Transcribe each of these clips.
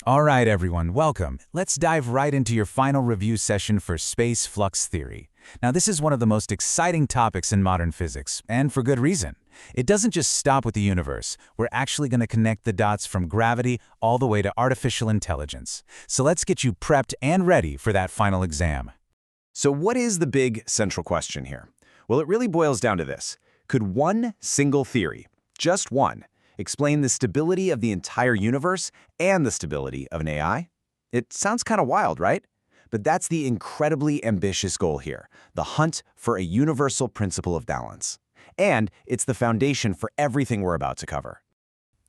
All right, everyone, welcome. Let's dive right into your final review session for SpaceFlux theory. Now, this is one of the most exciting topics in modern physics, and for good reason. It doesn't just stop with the universe. We're actually going to connect the dots from gravity all the way to artificial intelligence. So let's get you prepped and ready for that final exam. So what is the big central question here? Well, it really boils down to this. Could one single theory, just one, explain the stability of the entire universe and the stability of an AI? It sounds kind of wild, right? But that's the incredibly ambitious goal here, the hunt for a universal principle of balance. And it's the foundation for everything we're about to cover.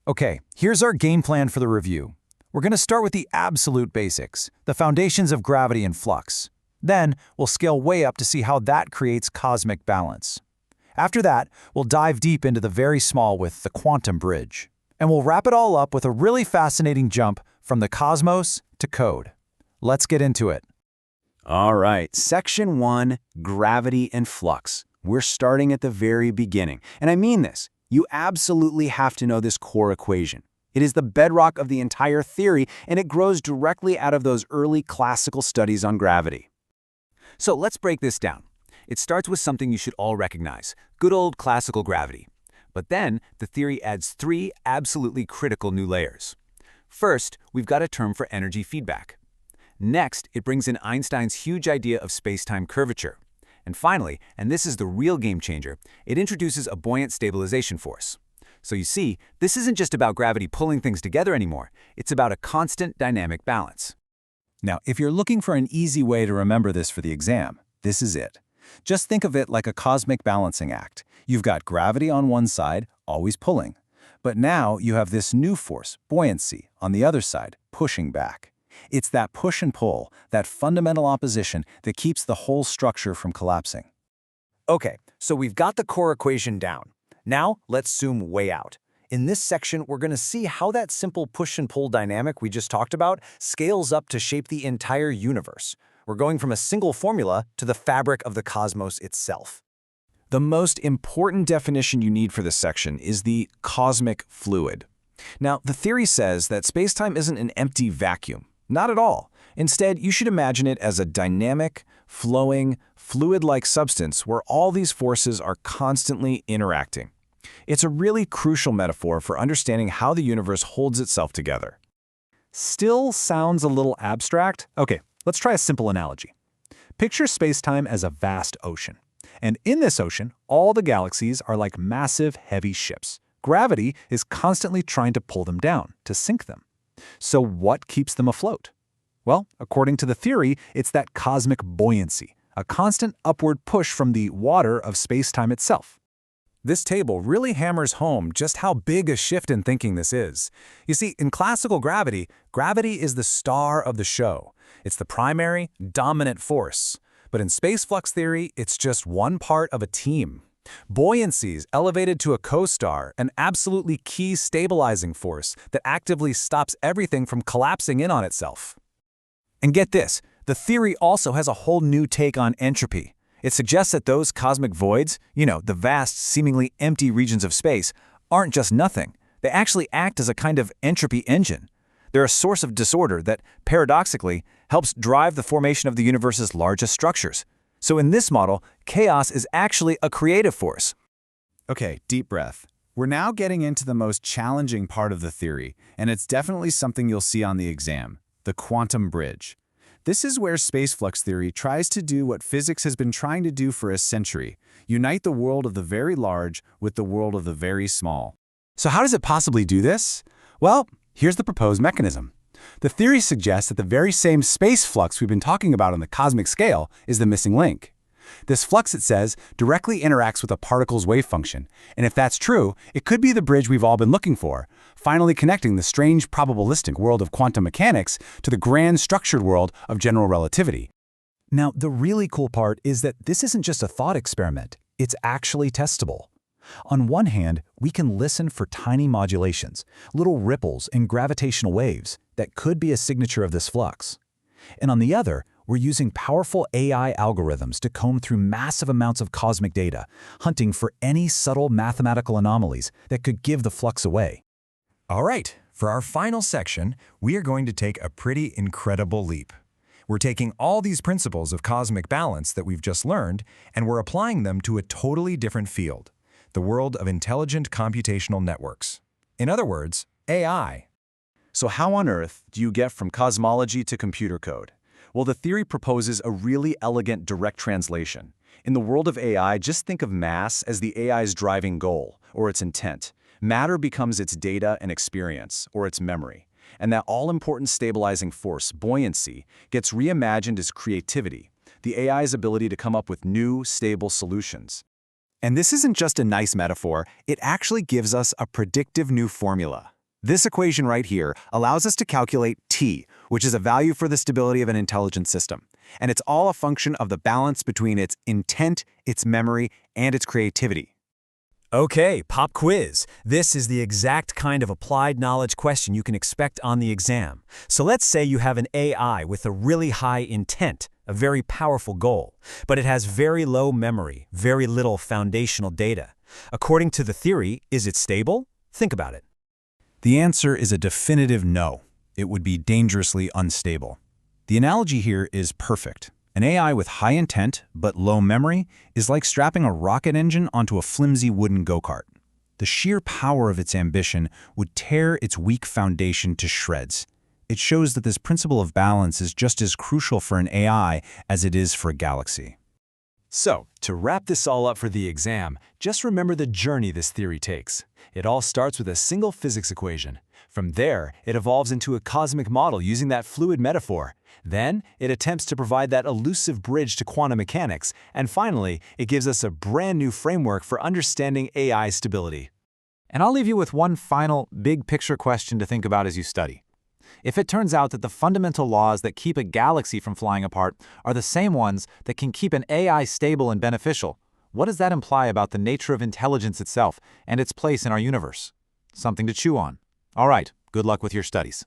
Okay, here's our game plan for the review. We're going to start with the absolute basics, the foundations of gravity and flux. Then, we'll scale way up to see how that creates cosmic balance. After that, we'll dive deep into the very small with the quantum bridge. And we'll wrap it all up with a really fascinating jump from the cosmos to code. Let's get into it. All right, Section 1, Gravity and Flux. We're starting at the very beginning. And I mean this. You absolutely have to know this core equation. It is the bedrock of the entire theory, and it grows directly out of those early classical studies on gravity. So let's break this down. It starts with something you should all recognize, good old classical gravity. But then, the theory adds three absolutely critical new layers. First, we've got a term for energy feedback. Next, it brings in Einstein's huge idea of space-time curvature. And finally, and this is the real game changer, it introduces a buoyant stabilization force. So you see, this isn't just about gravity pulling things together anymore, it's about a constant dynamic balance. Now, if you're looking for an easy way to remember this for the exam, this is it. Just think of it like a cosmic balancing act. You've got gravity on one side, always pulling. But now you have this new force, buoyancy, on the other side, pushing back. It's that push and pull, that fundamental opposition that keeps the whole structure from collapsing. Okay, so we've got the core equation down. Now, let's zoom way out. In this section, we're going to see how that simple push and pull dynamic we just talked about scales up to shape the entire universe. We're going from a single formula to the fabric of the cosmos itself. The most important definition you need for this section is the cosmic fluid. Now, the theory says that spacetime isn't an empty vacuum. Not at all. Instead, you should imagine it as a dynamic, flowing, fluid-like substance where all these forces are constantly interacting. It's a really crucial metaphor for understanding how the universe holds itself together. Still sounds a little abstract? Okay, let's try a simple analogy. Picture spacetime as a vast ocean. And in this ocean, all the galaxies are like massive, heavy ships. Gravity is constantly trying to pull them down, to sink them. So what keeps them afloat? Well, according to the theory, it's that cosmic buoyancy, a constant upward push from the water of spacetime itself. This table really hammers home just how big a shift in thinking this is. You see, in classical gravity, gravity is the star of the show. It's the primary, dominant force. But in SpaceFlux theory, it's just one part of a team. Buoyancy's elevated to a co-star, an absolutely key stabilizing force that actively stops everything from collapsing in on itself. And get this, the theory also has a whole new take on entropy. It suggests that those cosmic voids, the vast, seemingly empty regions of space, aren't just nothing. They actually act as a kind of entropy engine. They're a source of disorder that, paradoxically, helps drive the formation of the universe's largest structures. So in this model, chaos is actually a creative force. Okay, deep breath. We're now getting into the most challenging part of the theory, and it's definitely something you'll see on the exam, the quantum bridge. This is where SpaceFlux theory tries to do what physics has been trying to do for a century, unite the world of the very large with the world of the very small. So how does it possibly do this? Well, here's the proposed mechanism. The theory suggests that the very same space flux we've been talking about on the cosmic scale is the missing link. This flux, it says, directly interacts with a particle's wave function, and if that's true, it could be the bridge we've all been looking for, finally connecting the strange probabilistic world of quantum mechanics to the grand structured world of general relativity. Now, the really cool part is that this isn't just a thought experiment, it's actually testable. On one hand, we can listen for tiny modulations, little ripples in gravitational waves that could be a signature of this flux. And on the other, we're using powerful AI algorithms to comb through massive amounts of cosmic data, hunting for any subtle mathematical anomalies that could give the flux away. All right, For our final section, we are going to take a pretty incredible leap. We're taking all these principles of cosmic balance that we've just learned, and we're applying them to a totally different field, the world of intelligent computational networks. In other words, AI. So how on earth do you get from cosmology to computer code? Well, the theory proposes a really elegant direct translation. In the world of AI, just think of mass as the AI's driving goal, or its intent. Matter becomes its data and experience, or its memory. And that all-important stabilizing force, buoyancy, gets reimagined as creativity, the AI's ability to come up with new, stable solutions. And this isn't just a nice metaphor, it actually gives us a predictive new formula. This equation right here allows us to calculate T, which is a value for the stability of an intelligent system. And it's all a function of the balance between its intent, its memory, and its creativity. Okay, pop quiz. This is the exact kind of applied knowledge question you can expect on the exam. So let's say you have an AI with a really high intent, a very powerful goal, but it has very low memory, very little foundational data. According to the theory, is it stable? Think about it. The answer is a definitive no. It would be dangerously unstable. The analogy here is perfect. An AI with high intent but low memory is like strapping a rocket engine onto a flimsy wooden go-kart. The sheer power of its ambition would tear its weak foundation to shreds. It shows that this principle of balance is just as crucial for an AI as it is for a galaxy. So, to wrap this all up for the exam, just remember the journey this theory takes. It all starts with a single physics equation. From there, it evolves into a cosmic model using that fluid metaphor. Then, it attempts to provide that elusive bridge to quantum mechanics. And finally, it gives us a brand new framework for understanding AI stability. And I'll leave you with one final big picture question to think about as you study. If it turns out that the fundamental laws that keep a galaxy from flying apart are the same ones that can keep an AI stable and beneficial, what does that imply about the nature of intelligence itself and its place in our universe? Something to chew on. All right, good luck with your studies.